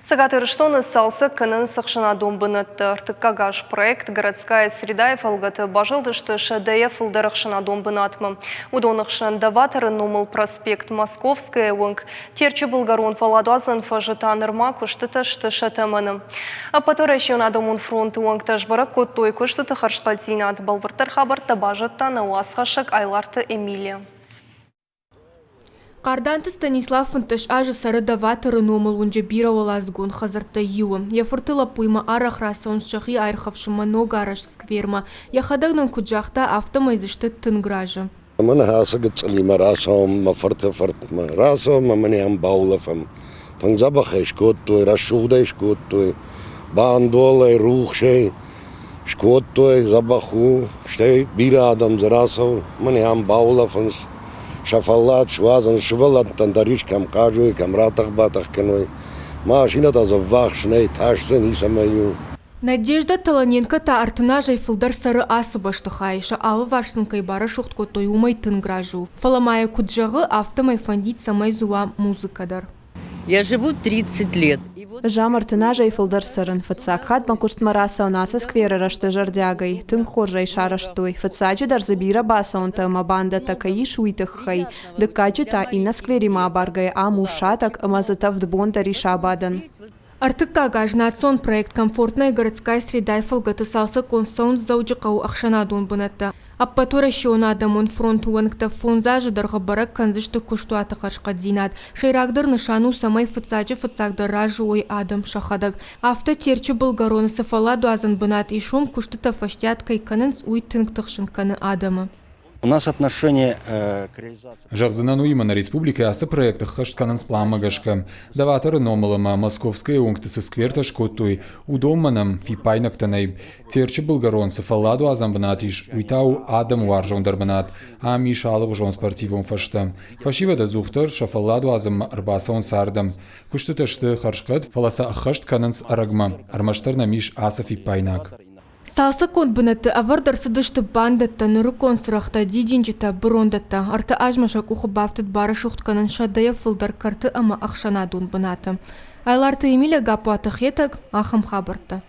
Сагатырыштоны салсы кынын сықшына домбынытты. Артыккагаш проект «Городская среда» и фалгаты бажылдышты шадая фылдарықшына домбынатмы. Удонықшын даватыры номыл проспект Московская өңк. Терчі бұлгарон фаладуазын фажытанырма күштіті шты шатымыны. Апатыращын адамын фронты өңк тажбарак көттой күштіті харшталзинат. Балвыртыр хабарты бажыттаны уасхашық айларты Эмилия. Карданты Станислав Фунтыш ажы сары даватыры номыл унже бира олазгун хазарта юым. Яфыртыла пуйма арахраса оншахи айрхавшыма нога араш скверма. Яхадагнан куджахта автомайзышты тынгражы. من هاسقت لي راسهم ما فرت راسهم ما مني هم باولفهم فنزبخ شكوتو رشوده شكوتو باندول روح شيء شكوتو زبخو شيء بير آدم زراسو مني هم باولفنس شفلات شوازن شفلات تندريش كم قاجوي كم راتخ باتخ كنوي ماشينة تزوخ شني تاشسن يسميو. Надежда Таланенко та артына жайфылдар сары асы баштыхайша алы вашсын кайбара шуқтко тойумай тынгражу. Фаламая куджағы автомай фандит самай зуа музыкадар. Я живу 30 лет. Жам артына жайфылдар сарын фатсак хат макушт мараса у нас сквера рашты жардягай. Тын хожай шараштой. Фатсачи дар забира баса он тама банда такаи шуитых хай. Дыкачи та и на сквери ма баргай аму шатак амазата в дбондари шабадан. Артыккагажнацион проект «Комфортная городская среда» и фалгатысалса консаун зауджикау ахшанадун бунатта. Аппатуращион адамон фронт уэнкта фонзажы даргабарак канзышты кушту атакашкадзинат. Шайрагдыр нышану самай фыцачы фыцагдар ражы ой адам шахадаг. Авто терчі былгароны сафаладу азан бунат и шум кушты тафаштят кайканынс уй тынгтықшын каны адамы. У нас отношение к реализации. Жагзанан уймана республика асы проектах хаштканан спламагашка. Даватары номалама Московская уңктысы скверта шкоттуй. Удомманам фипайнактанай. Терчі былгарон сафаладу азамбанатиш. Уйтау адам уаржондарбанат. Ами шалык жон спортивон фашта. Фашивада зухтар шафаладу азам арбасаон сардам. Куштыташты харшкат фаласа хашткананс арагма. Армаштар намиш аса фипайнак. Салса кон бынаты авардар сыдышты бандатта ныры консырахта дидинжита брондатта арты ажмашак ухы бафтыт бары шухтканын шадая фылдар карты ама ахшанадун бынаты. Айларты Эмилия гапуаты хетак ахам хабарта.